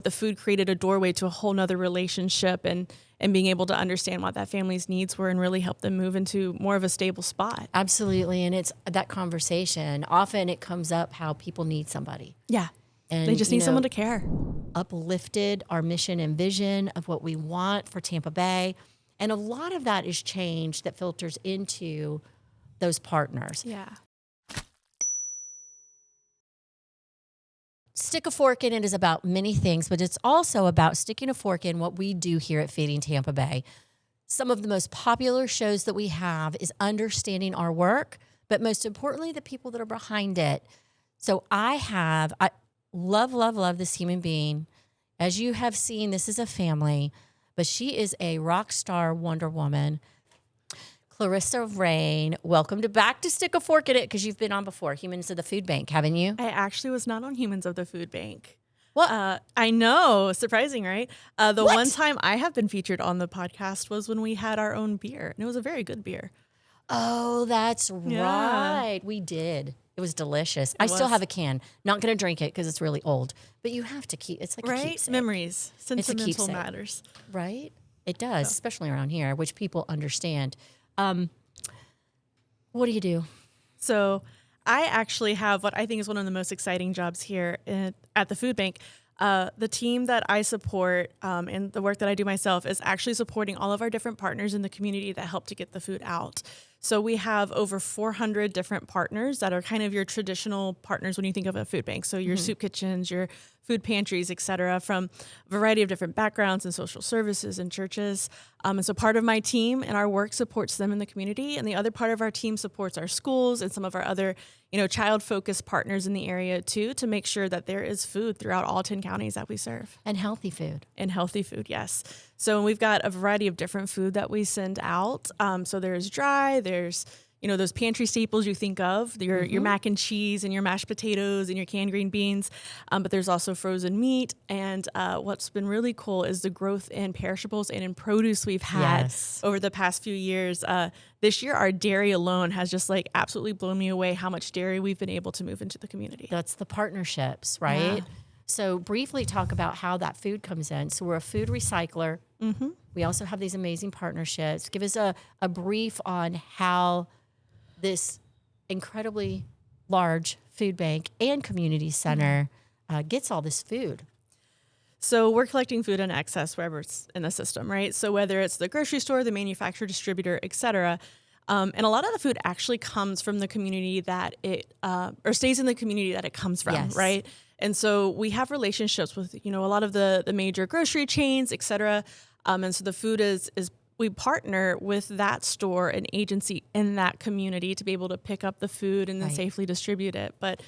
The food created a doorway to a whole nother relationship and being able to understand what that family's needs were and really help them move into more of a stable spot. Absolutely. And it's that conversation. Often it comes up how people need somebody. Yeah. And they just need someone to care. Uplifted our mission and vision of what we want for Tampa Bay. And a lot of that is change that filters into those partners. Yeah. Stick a fork in it is about many things, but it's also about sticking a fork in what we do here at Feeding Tampa Bay. Some of the most popular shows that we have is understanding our work, but most importantly, the people that are behind it. So I love this human being. As you have seen, this is a family, but she is a rock star Wonder Woman. Clarissa Rain, welcome back to Stick a Fork in It, because you've been on before, Humans of the Food Bank, haven't you? I actually was not on Humans of the Food Bank. What? I know. Surprising, right? The What? one time I have been featured on the podcast was when we had our own beer. And it was a very good beer. Oh, that's Yeah. right. We did. It was delicious. I still was. have a can. Not going to drink it because it's really old. But you have to keep. It's like a Right? keepsake. Memories. Sentimental keepsake. matters. Right? It does, especially around here, which people understand. What do you do? So I actually have what I think is one of the most exciting jobs here at the food bank. The team that I support and the work that I do myself is actually supporting all of our different partners in the community that help to get the food out. So we have over 400 different partners that are kind of your traditional partners when you think of a food bank. So your soup kitchens, your food pantries, et cetera, from a variety of different backgrounds and social services and churches. And so part of my team and our work supports them in the community. And the other part of our team supports our schools and some of our other, child-focused partners in the area too, to make sure that there is food throughout all 10 counties that we serve. And healthy food. And healthy food, yes. So we've got a variety of different food that we send out. So there's dry, there's, those pantry staples you think of, your mac and cheese and your mashed potatoes and your canned green beans. But there's also frozen meat. And what's been really cool is the growth in perishables and in produce we've had over the past few years. This year, our dairy alone has just absolutely blown me away how much dairy we've been able to move into the community. That's the partnerships, right? Yeah. So briefly talk about how that food comes in. So we're a food recycler. Mm-hmm. We also have these amazing partnerships. Give us a brief on how this incredibly large food bank and community center gets all this food. So we're collecting food in excess wherever it's in the system, right? So whether it's the grocery store, the manufacturer, distributor, et cetera, and a lot of the food actually comes from the community that it, or stays in the community that it comes from, right? And so we have relationships with, a lot of the major grocery chains, et cetera. And so the food is we partner with that store and agency in that community to be able to pick up the food and then safely distribute it. But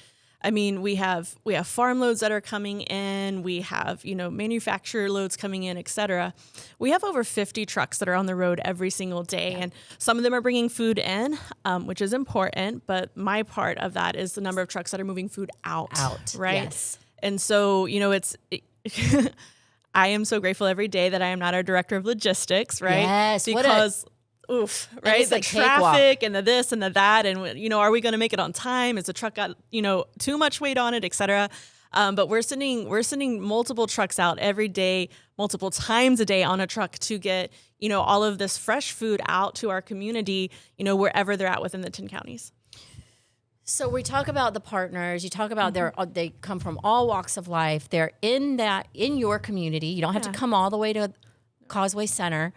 I mean, we have farm loads that are coming in. We have, manufacturer loads coming in, et cetera. We have over 50 trucks that are on the road every single day. And some of them are bringing food in, which is important. But my part of that is the number of trucks that are moving food out. Right. Yes. And so, I am so grateful every day that I am not our director of logistics, right? Yes. Because right? The traffic and the this and the that. And, are we going to make it on time? Is the truck got, too much weight on it, et cetera? But we're sending multiple trucks out every day, multiple times a day on a truck to get, all of this fresh food out to our community, wherever they're at within the 10 counties. So we talk about the partners. You talk about they come from all walks of life. They're in your community. You don't have to come all the way to Causeway Center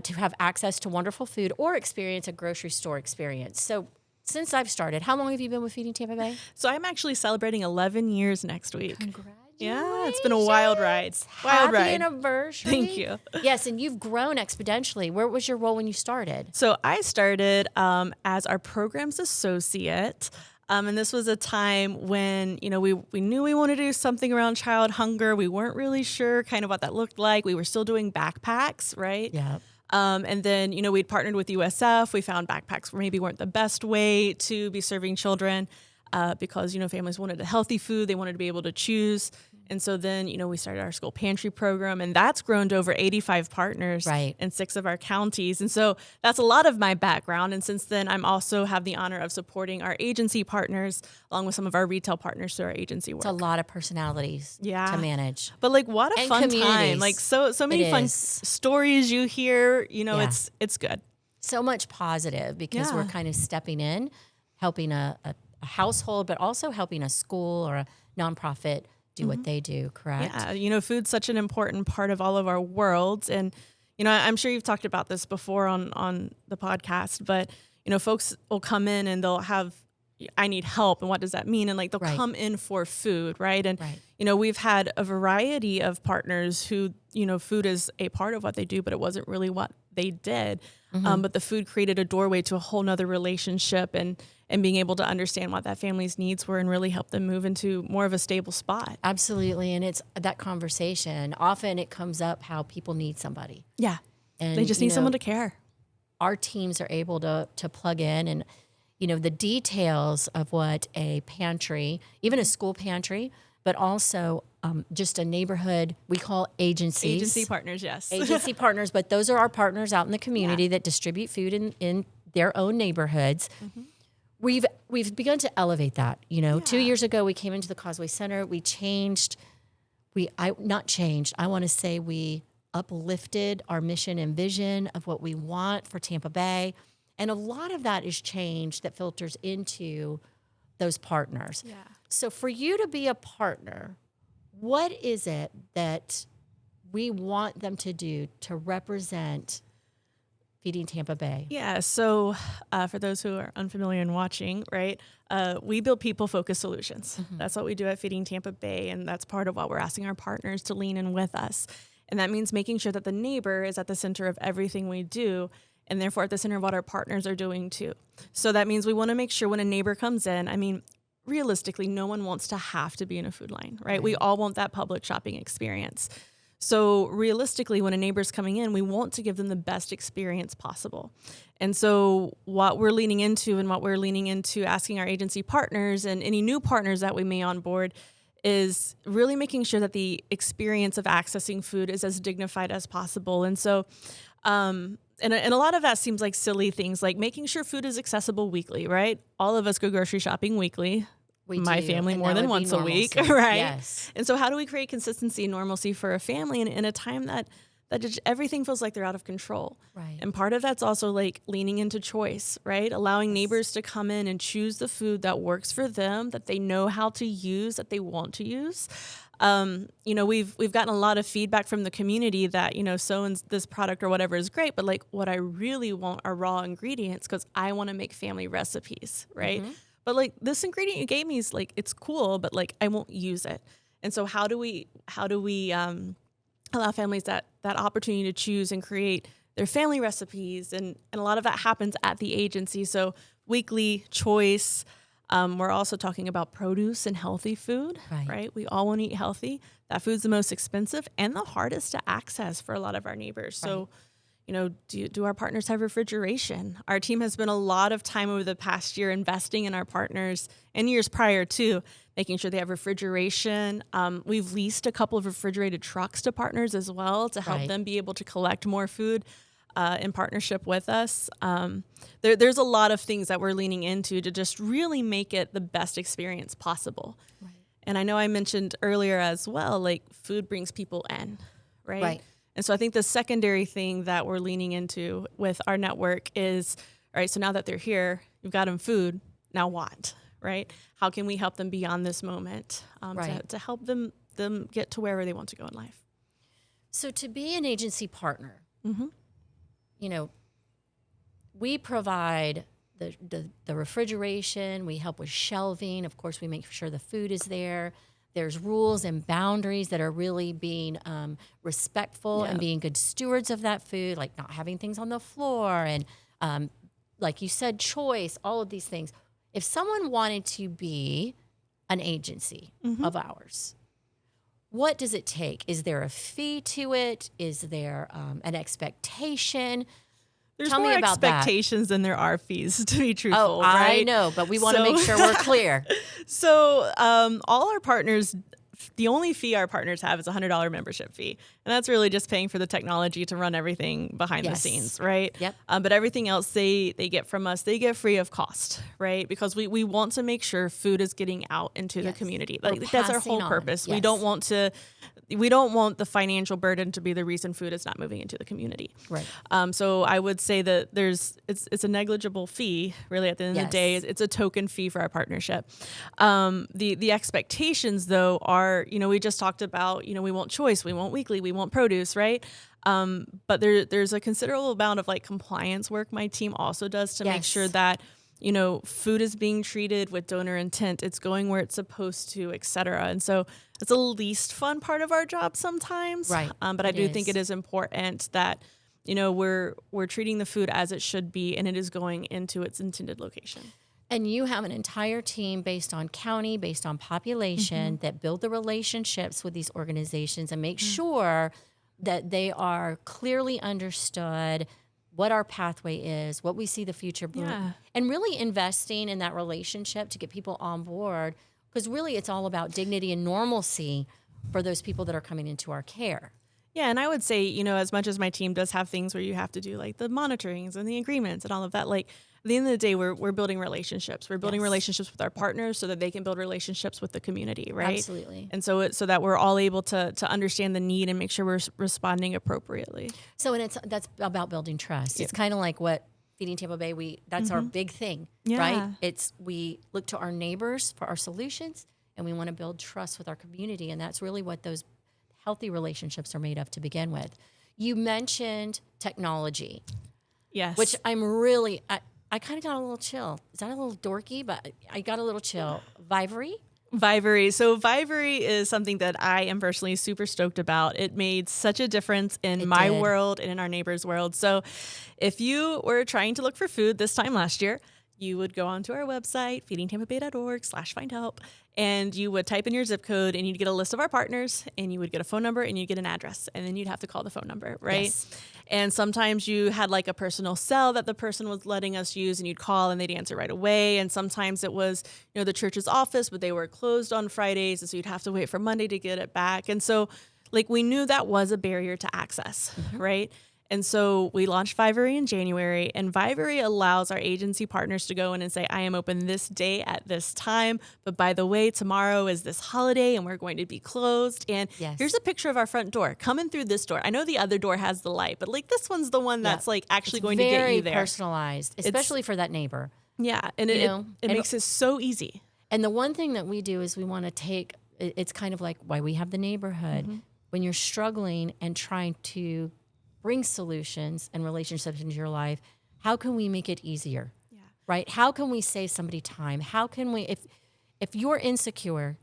to have access to wonderful food or experience a grocery store experience. So since I've started, how long have you been with Feeding Tampa Bay? So I'm actually celebrating 11 years next week. Congratulations. Yeah, it's been a wild ride. Happy anniversary. Thank you. Yes, and you've grown exponentially. Where was your role when you started? So I started as our programs associate. And this was a time when, we knew we wanted to do something around child hunger. We weren't really sure kind of what that looked like. We were still doing backpacks, right? Yeah. And then, we'd partnered with USF. We found backpacks maybe weren't the best way to be serving children because, families wanted a healthy food. They wanted to be able to choose. And so then, we started our school pantry program, and that's grown to over 85 partners Right. in 6 of our counties. And so that's a lot of my background. And since then, I'm also have the honor of supporting our agency partners along with some of our retail partners through our agency work. It's a lot of personalities to manage. But what a And fun communities. time. So many fun stories you hear, it's good. So much positive because we're kind of stepping in, helping a household, but also helping a school or a nonprofit do what they do, correct? Yeah, food's such an important part of all of our worlds. And, I'm sure you've talked about this before on the podcast, but, folks will come in and they'll have, I need help. And what does that mean? And they'll come in for food, right? And, we've had a variety of partners who, food is a part of what they do, but it wasn't really what they did. But the food created a doorway to a whole nother relationship and being able to understand what that family's needs were and really help them move into more of a stable spot. Absolutely. And it's that conversation. Often it comes up how people need somebody. Yeah. And they just need someone to care. Our teams are able to plug in and, the details of what a pantry, even a school pantry, but also just a neighborhood, we call agencies. Agency partners, yes. Agency partners, but those are our partners out in the community that distribute food in their own neighborhoods. We've begun to elevate that. 2 years ago, we came into the Causeway Center. We changed. We uplifted our mission and vision of what we want for Tampa Bay. And a lot of that is change that filters into those partners. Yeah. So for you to be a partner, what is it that we want them to do to represent Feeding Tampa Bay? Yeah, so for those who are unfamiliar and watching, right, we build people-focused solutions. That's what we do at Feeding Tampa Bay, and that's part of what we're asking our partners to lean in with us. And that means making sure that the neighbor is at the center of everything we do, and therefore at the center of what our partners are doing too. So that means we want to make sure when a neighbor comes in, realistically, no one wants to have to be in a food line, right? We all want that public shopping experience. So realistically, when a neighbor's coming in, we want to give them the best experience possible. And so what we're leaning into asking our agency partners and any new partners that we may onboard is really making sure that the experience of accessing food is as dignified as possible. And so, and a lot of that seems like silly things, like making sure food is accessible weekly, right? All of us go grocery shopping weekly. My family more than once a week, right? Yes. And so how do we create consistency and normalcy for a family in a time that just everything feels like they're out of control? Right. And part of that's also leaning into choice, right? Allowing neighbors to come in and choose the food that works for them, that they know how to use, that they want to use. We've gotten a lot of feedback from the community that, this product or whatever is great, but what I really want are raw ingredients because I want to make family recipes, right? But this ingredient you gave me is it's cool, but I won't use it. And so how do we allow families that opportunity to choose and create their family recipes? And a lot of that happens at the agency. So weekly choice. We're also talking about produce and healthy food, right? We all want to eat healthy. That food's the most expensive and the hardest to access for a lot of our neighbors. So do our partners have refrigeration? Our team has spent a lot of time over the past year investing in our partners and years prior to making sure they have refrigeration. We've leased a couple of refrigerated trucks to partners as well to help them be able to collect more food in partnership with us. There's a lot of things that we're leaning into to just really make it the best experience possible. Right. And I know I mentioned earlier as well, food brings people in, right? Right. And so I think the secondary thing that we're leaning into with our network is, all right, so now that they're here, you've got them food, now what, right? How can we help them beyond this moment to help them get to wherever they want to go in life? So to be an agency partner, we provide the refrigeration, we help with shelving. Of course, we make sure the food is there. There's rules and boundaries that are really being respectful and being good stewards of that food, like not having things on the floor and, like you said, choice, all of these things. If someone wanted to be an agency of ours, what does it take? Is there a fee to it? Is there an expectation? There's Tell more me about expectations than there are fees, to be truthful. Oh, right? I know, but we want to make sure we're clear. So all our partners the only fee our partners have is a $100 membership fee. And that's really just paying for the technology to run everything behind the scenes, right? Yep. But everything else they get from us, they get free of cost, right? Because we want to make sure food is getting out into the community. Like that's our whole purpose. We don't want the financial burden to be the reason food is not moving into the community. Right. So I would say that it's a negligible fee, really, at the end of the day. It's a token fee for our partnership. The expectations, though, are, we just talked about, we want choice, we want weekly, we want produce, right? But there's a considerable amount of like compliance work my team also does to make sure that, food is being treated with donor intent. It's going where it's supposed to, et cetera. And so it's the least fun part of our job sometimes. Right. But I do think it is important that, we're treating the food as it should be, and it is going into its intended location. And you have an entire team based on county, based on population that build the relationships with these organizations and make sure that they are clearly understood what our pathway is, what we see the future bring, and really investing in that relationship to get people on board, because really it's all about dignity and normalcy for those people that are coming into our care. Yeah, and I would say, as much as my team does have things where you have to do like the monitorings and the agreements and all of that, like at the end of the day, we're building relationships. We're building relationships with our partners so that they can build relationships with the community, right? Absolutely. And so that we're all able to understand the need and make sure we're responding appropriately. So that's about building trust. It's kind of like what Feeding Tampa Bay, that's our big thing, right? We look to our neighbors for our solutions, and we want to build trust with our community, and that's really what those healthy relationships are made of to begin with. You mentioned technology. Yes. Which I'm really, I kind of got a little chill. Is that a little dorky? But I got a little chill. Vivery? Vivery. So Vivery is something that I am personally super stoked about. It made such a difference in my world and in our neighbors' world. So if you were trying to look for food this time last year, you would go onto our website, feedingtampabay.org/findhelp, and you would type in your zip code, and you'd get a list of our partners, and you would get a phone number, and you'd get an address, and then you'd have to call the phone number, right? Yes. And sometimes you had like a personal cell that the person was letting us use, and you'd call, and they'd answer right away. And sometimes it was, the church's office, but they were closed on Fridays, and so you'd have to wait for Monday to get it back. And so, like, we knew that was a barrier to access, right? And so we launched Vivery in January, and Vivery allows our agency partners to go in and say, I am open this day at this time, but by the way, tomorrow is this holiday and we're going to be closed. And here's a picture of our front door. Come in through this door. I know the other door has the light, but like this one's the one that's like actually going to get you there. Very personalized, especially for that neighbor. Yeah, and it makes it so easy. And the one thing that we do is we want to take, it's kind of like why we have the neighborhood. When you're struggling and trying to bring solutions and relationships into your life, how can we make it easier? Yeah. Right? How can we save somebody time? How can we, if you're insecure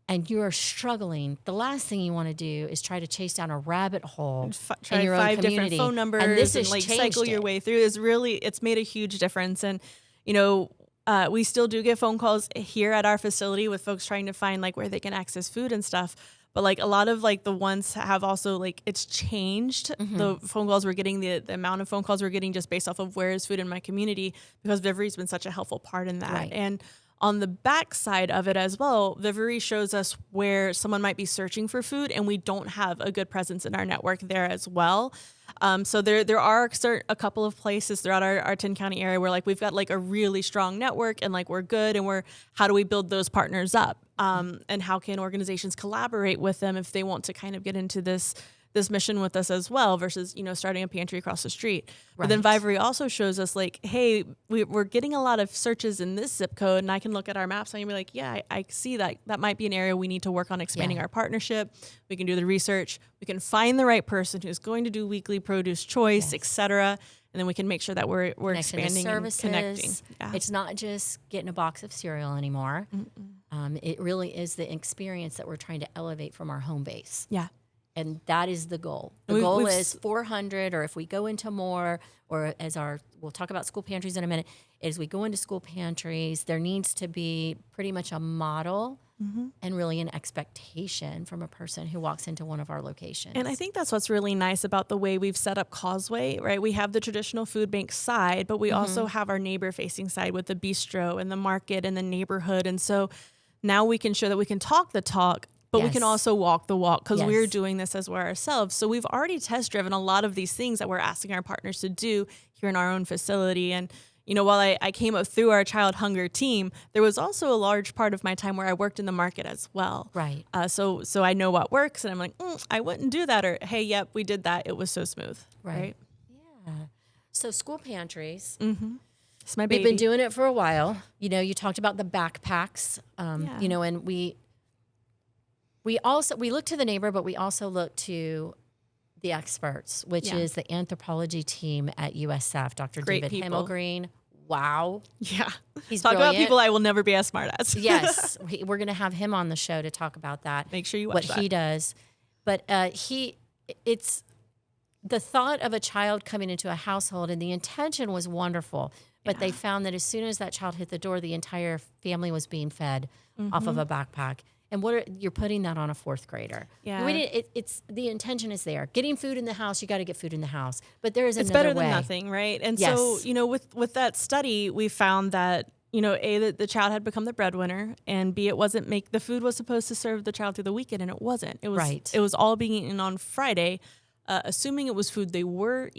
and you're struggling, the last thing you want to do is try to chase down a rabbit hole try in your 5 own community. Different phone numbers and like cycle your way through. It's made a huge difference. And, we still do get phone calls here at our facility with folks trying to find like where they can access food and stuff. But like a lot of like the ones have also like it's changed the phone calls we're getting, the amount of phone calls we're getting just based off of where is food in my community, because Vivery's been such a helpful part in that. Right. And on the back side of it as well, Vivery shows us where someone might be searching for food and we don't have a good presence in our network there as well. So there are a couple of places throughout our 10 county area where like we've got like a really strong network and like we're good, and how do we build those partners up? And how can organizations collaborate with them if they want to kind of get into this mission with us as well versus, starting a pantry across the street. Right. But then Vivery also shows us like, hey, we're getting a lot of searches in this zip code, and I can look at our maps and be like, yeah, I see that might be an area we need to work on expanding our partnership. We can do the research. We can find the right person who's going to do weekly produce choice, et cetera. And then we can make sure that we're expanding and connecting. Yeah. It's not just getting a box of cereal anymore. It really is the experience that we're trying to elevate from our home base. Yeah. And that is the goal. The goal is 400, or if we go into more, or we'll talk about school pantries in a minute, as we go into school pantries, there needs to be pretty much a model and really an expectation from a person who walks into one of our locations. And I think that's what's really nice about the way we've set up Causeway, right? We have the traditional food bank side, but we also have our neighbor-facing side with the bistro and the market and the neighborhood. And so now we can show that we can talk the talk, but we can also walk the walk because we're Yes. doing this as well ourselves. So we've already test driven a lot of these things that we're asking our partners to do here in our own facility. And, you know, while I came up through our child hunger team, there was also a large part of my time where I worked in the market as well. Right. So I know what works, and I'm like, I wouldn't do that. Or, hey, yep, we did that. It was so smooth. Right. Yeah. So school pantries. It's my We've baby. been doing it for a while. You know, you talked about the backpacks. Yeah. You know, and we look to the neighbor, but we also look to the experts, which is the anthropology team at USF, Dr. Great David people. Himmelgreen. Wow. Yeah. He's Talk brilliant. about people I will never be as smart as. Yes. We're going to have him on the show to talk about that. Make sure you watch what that. he does. But it's the thought of a child coming into a household, and the intention was wonderful. But they found that as soon as that child hit the door, the entire family was being fed off of a backpack. And you're putting that on a fourth grader. Yeah. It's the intention is there. Getting food in the house, you got to get food in the house. But there is It's another better way. than nothing, right? And Yes. so, you know, with that study, we found that, you know, that the child had become the breadwinner, and B, the food was supposed to serve the child through the weekend, and it wasn't. It was Right. It was all being eaten on Friday, assuming it was food they were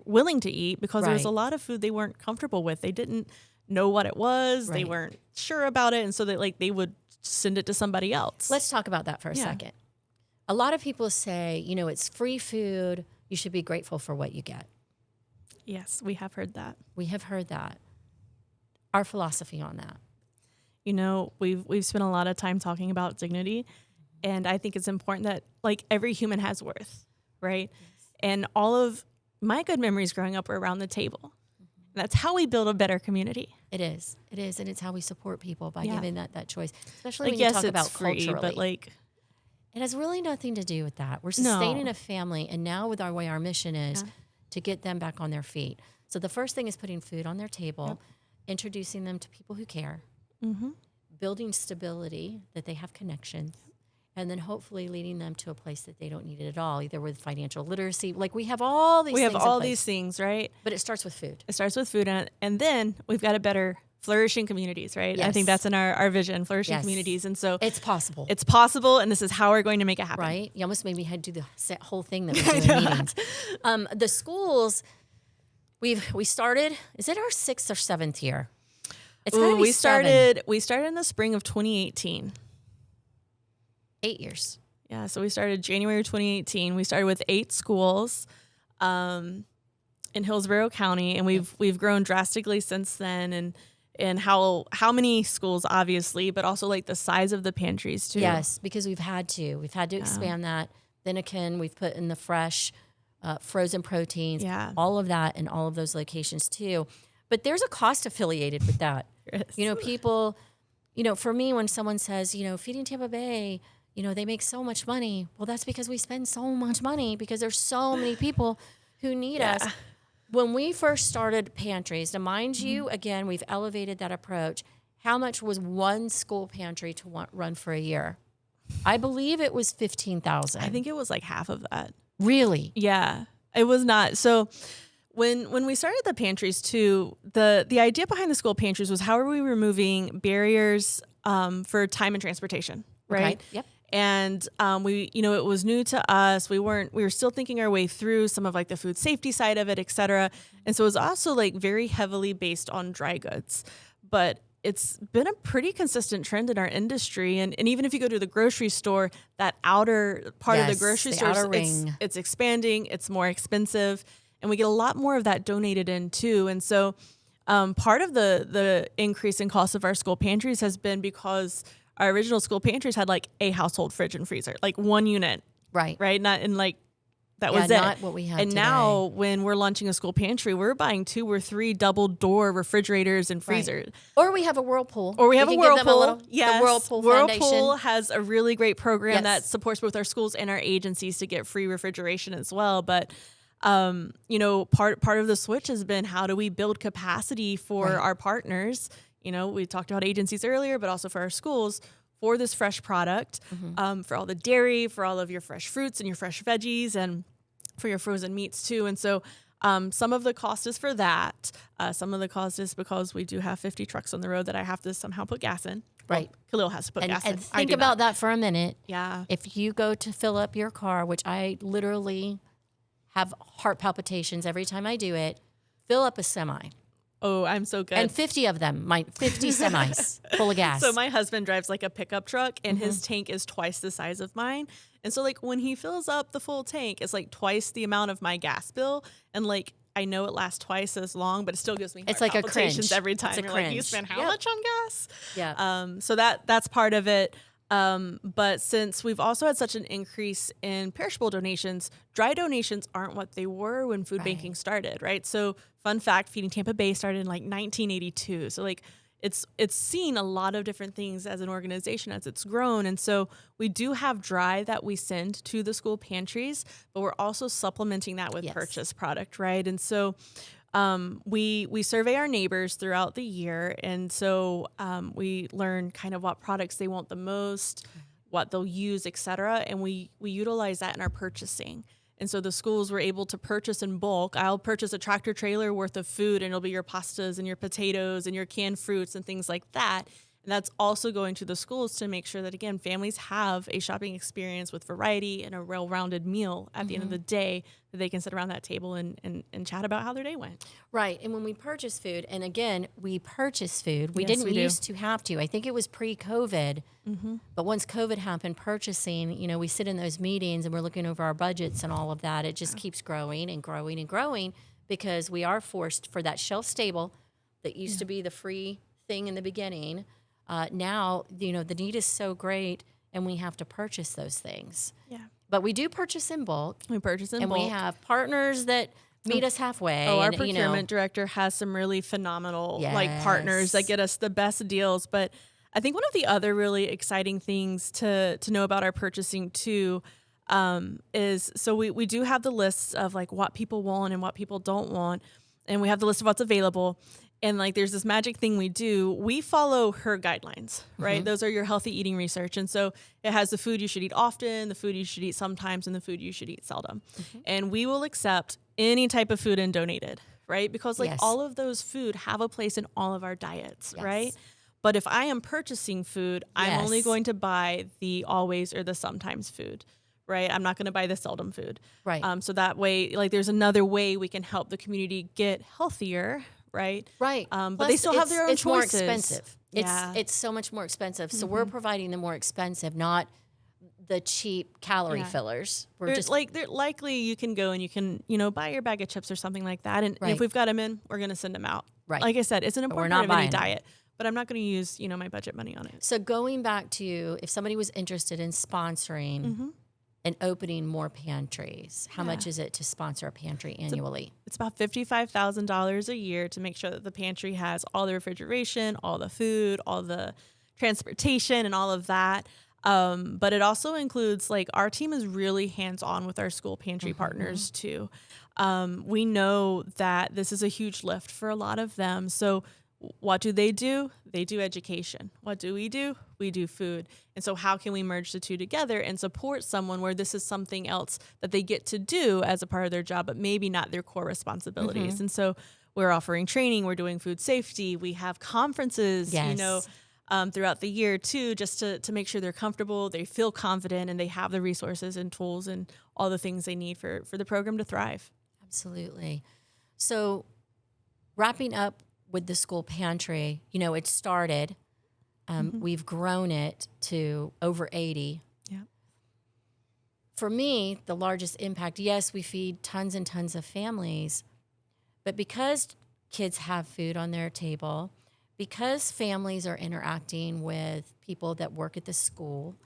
willing to eat, because there was a Right. lot of food they weren't comfortable with. They didn't know what it was. They Right. weren't sure about it, and so they would send it to somebody else. Let's talk about that for a Yeah. second. A lot of people say, you know, it's free food. You should be grateful for what you get. Yes, we have heard that. We have heard that. Our philosophy on that. You know, we've spent a lot of time talking about dignity, and I think it's important that, like, every human has worth, right? And all of my good memories growing up were around the table. That's how we build a better community. It is, and it's how we support people by Yeah. giving that choice, especially Like, when you yes, talk it's about free, culturally. but like, It has really nothing to do with that. We're sustaining a family, and now with our mission is to get them back on their feet. So the first thing is putting food on their table, introducing them to people who care, building stability, that they have connections, and then hopefully leading them to a place that they don't need it at all, either with financial literacy. Like, we have all these we things have in all place, these things, right? but it starts with food. It starts with food, and then we've got a better flourishing communities, right? I think Yes. that's in our vision, flourishing Yes. communities. And so It's possible. it's possible, and this is how we're going to make it happen. Right? You almost made me do the whole thing that we do in meetings. The schools, we started, is it our 6th or 7th year? It's gotta Ooh, be we seven. started in the spring of 2018. 8 years. Yeah, so we started January 2018. We started with 8 schools in Hillsborough County, and we've grown drastically since then. And how many schools, obviously, but also like the size of the pantries too. Yes, because we've had to expand that. Then again, we've put in the fresh, frozen proteins, all of that in all of those locations too. But there's a cost affiliated with that. Yes. You know, people, you know, for me, when someone says, you know, Feeding Tampa Bay, you know, they make so much money. Well, that's because we spend so much money because there's so many people who need us. When we first started Pantries, now mind you, again, we've elevated that approach. How much was one school pantry to run for a year? I believe it was $15,000. I think it was like half of that. Really? Yeah, it was not. So when we started the pantries too, the idea behind the school pantries was, how are we removing barriers for time and transportation, right? Okay. Yep. And it was new to us. We were still thinking our way through some of like the food safety side of it, et cetera. And so it was also like very heavily based on dry goods. But it's been a pretty consistent trend in our industry. And even if you go to the grocery store, that outer part of the grocery store, outer ring. it's expanding, it's more expensive, and we get a lot more of that donated in too. And so part of the increase in cost of our school pantries has been because our original school pantries had like a household fridge and freezer, like one unit. Right. Not in like, that was it. Not what we have And today. now when we're launching a school pantry, we're buying 2 or 3 double door refrigerators and freezers. Or we have a Whirlpool. Or we have a can give them Whirlpool. the Whirlpool Whirlpool Foundation. has a really great program that Yes. supports both our schools and our agencies to get free refrigeration as well. But part of the switch has been, how do we build capacity for our partners? You know, we talked about agencies earlier, but also for our schools, for this fresh product, for all the dairy, for all of your fresh fruits and your fresh veggies, and for your frozen meats too. And so some of the cost is for that. Some of the cost is because we do have 50 trucks on the road that I have to somehow put gas in. Right. Khalil has to put gas in. And I think do about not. that for a minute. Yeah. If you go to fill up your car, which I literally have heart palpitations every time I do it, fill up a semi. Oh, I'm so good. And 50 of them, 50 semis full of gas. So my husband drives like a pickup truck, and his tank is twice the size of mine. And so like when he fills up the full tank, it's like twice the amount of my gas bill. And like I know it lasts twice as long, but it still gives me heart It's like a palpitations cringe. every time. It's a You're like, you cringe. spend how Yep. much on gas? Yeah. So that's part of it. But since we've also had such an increase in perishable donations, dry donations aren't what they were when food banking started, right? So fun fact, Feeding Tampa Bay started in like 1982. So like it's seen a lot of different things as an organization as it's grown. And so we do have dry that we send to the school pantries, but we're also supplementing that with purchase product, right? And so we survey our neighbors throughout the year, and so we learn kind of what products they want the most, what they'll use, et cetera, and we utilize that in our purchasing. And so the schools were able to purchase in bulk. I'll purchase a tractor trailer worth of food, and it'll be your pastas and your potatoes and your canned fruits and things like that. And that's also going to the schools to make sure that, again, families have a shopping experience with variety and a well-rounded meal at the end of the day that they can sit around that table and chat about how their day went. Right. And when we purchase food, and again, we purchase food. We Yes, didn't we do. used to have to. I think it was pre-COVID. But once COVID happened, purchasing, we sit in those meetings and we're looking over our budgets and all of that. It just keeps growing and growing and growing because we are forced for that shelf stable that used to be the free thing in the beginning. Now, the need is so great and we have to purchase those things. Yeah. But we do purchase in bulk. We purchase in and bulk. we have partners that meet us halfway. Oh, our and, procurement director has some really phenomenal Yes. partners that get us the best deals. But I think one of the other really exciting things to know about our purchasing too is so we do have the lists of like what people want and what people don't want, and we have the list of what's available. And like there's this magic thing we do. We follow her guidelines, right? Those are your healthy eating research. And so it has the food you should eat often, the food you should eat sometimes, and the food you should eat seldom. And we will accept any type of food and donate it, right? Because like all of those food have a place in all of our diets, right? But if I am purchasing food, I'm only going to buy the always or the sometimes food, right? I'm not going to buy the seldom food. Right. So that way, like there's another way we can help the community get healthier, right? Right. But Plus, they still have their own it's choices. more expensive. Yeah. It's so much more expensive. So we're providing the more expensive, not the cheap calorie fillers. We're They're just they're likely you can go and you can, buy your bag of chips or something like that. And Right. if we've got them in, we're going to send them out. Right. Like I said, it's an we're important not part of any buying them. diet, but I'm not going to use, my budget money on it. So going back to if somebody was interested in sponsoring and opening more pantries, how much is it to sponsor a pantry annually? It's about $55,000 a year to make sure that the pantry has all the refrigeration, all the food, all the transportation, and all of that. But it also includes like our team is really hands-on with our school pantry partners too. We know that this is a huge lift for a lot of them. So what do? They do education. What do? We do food. And so how can we merge the two together and support someone where this is something else that they get to do as a part of their job, but maybe not their core responsibilities. And so we're offering training, we're doing food safety, we have conferences, throughout the year too, just to make sure they're comfortable, they feel confident, and they have the resources and tools and all the things they need for the program to thrive. Absolutely. So wrapping up with the school pantry, it started. We've grown it to over 80. Yeah. For me, the largest impact, yes, we feed tons and tons of families, but because kids have food on their table, because families are interacting with people that work at the school,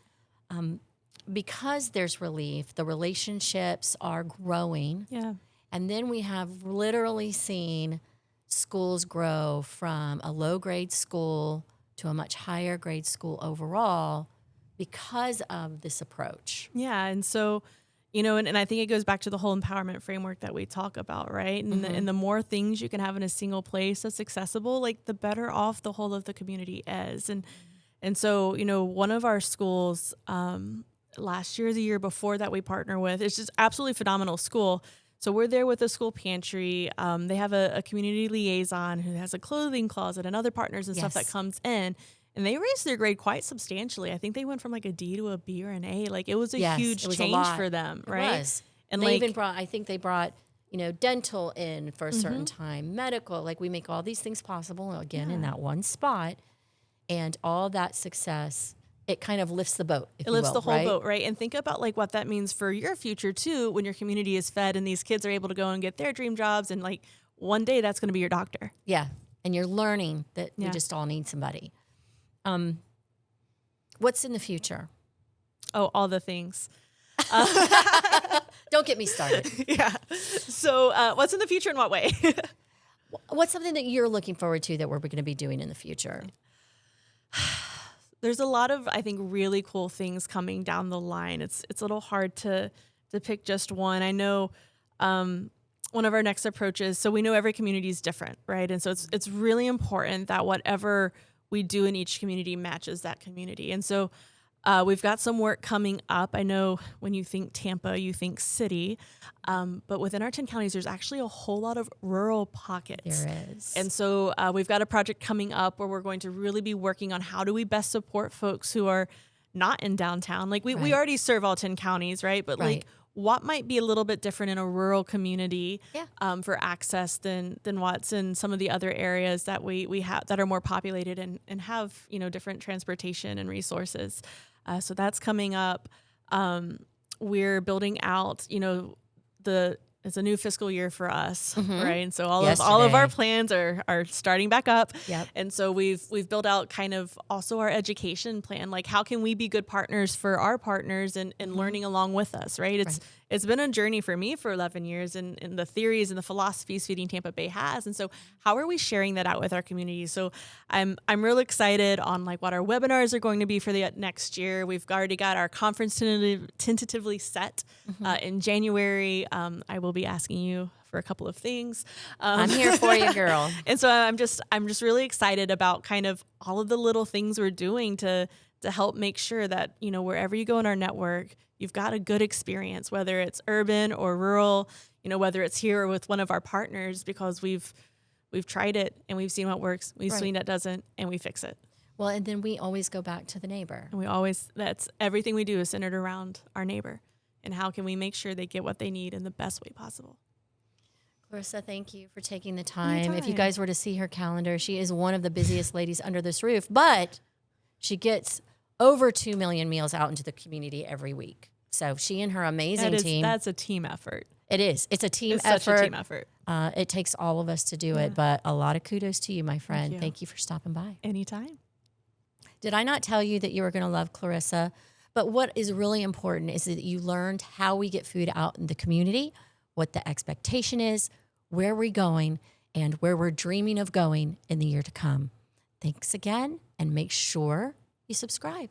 because there's relief, the relationships are growing. Yeah. And then we have literally seen schools grow from a low grade school to a much higher grade school overall because of this approach. Yeah. And so, and I think it goes back to the whole empowerment framework that we talk about, right? And the more things you can have in a single place that's accessible, like the better off the whole of the community is. And so, one of our schools last year, the year before that we partner with, it's just absolutely phenomenal school. So we're there with the school pantry. They have a community liaison who has a clothing closet and other partners and stuff that comes in. and they raised their grade quite substantially. I think they went from like a D to a B or an A. Like it was a Yes, huge it was a change lot. for them, It right? was. And they like even brought, I think they brought, dental in for a certain time, medical. Like we make all these things possible again in that one spot, and all that success, it kind of lifts the boat. If it lifts you will, the whole right? boat, right? And think about like what that means for your future too, when your community is fed and these kids are able to go and get their dream jobs, and like one day that's going to be your doctor. Yeah, and you're learning that we Yeah. just all need somebody. What's in the future? Oh, all the things. Don't get me started. Yeah. So what's in the future in what way? What's something that you're looking forward to that we're going to be doing in the future? There's a lot of, I think, really cool things coming down the line. It's a little hard to pick just one. I know one of our next approaches, so we know every community is different, right? And so it's really important that whatever we do in each community matches that community. And so we've got some work coming up. I know when you think Tampa, you think city, but within our 10 counties, there's actually a whole lot of rural pockets. There is. And so we've got a project coming up where we're going to really be working on how do we best support folks who are not in downtown. Like we already serve all 10 counties, right? But like what might be a little bit different in a rural community for access than what's in some of the other areas that we have that are more populated and have, different transportation and resources. So that's coming up. We're building out, it's a new fiscal year for us, right? And so all of our plans are starting back up. Yep. And so we've built out kind of also our education plan. Like how can we be good partners for our partners and learning along with us, right? It's been a journey for me for 11 years and the theories and the philosophies Feeding Tampa Bay has. And so how are we sharing that out with our community? So I'm real excited on like what our webinars are going to be for the next year. We've already got our conference tentatively set in January. I will be asking you for a couple of things. I'm here for you, girl. And so I'm just really excited about kind of all of the little things we're doing to help make sure that, wherever you go in our network, you've got a good experience, whether it's urban or rural, whether it's here or with one of our partners, because we've tried it and we've seen what works, we've seen what doesn't, and we fix it. Well, and then we always go back to the neighbor. And that's everything we do is centered around our neighbor. And how can we make sure they get what they need in the best way possible? Clarissa, thank you for taking the time. If you guys were to see her calendar, she is one of the busiest ladies under this roof, but she gets over 2 million meals out into the community every week. So she and her amazing team. That's a team effort. It is. It's a team It's effort. such a team effort. It takes all of us to do it, but a lot of kudos to you, my friend. Thank you for stopping by. Anytime. Did I not tell you that you were going to love Clarissa? But what is really important is that you learned how we get food out in the community, what the expectation is, where we're going, and where we're dreaming of going in the year to come. Thanks again, and make sure you subscribe.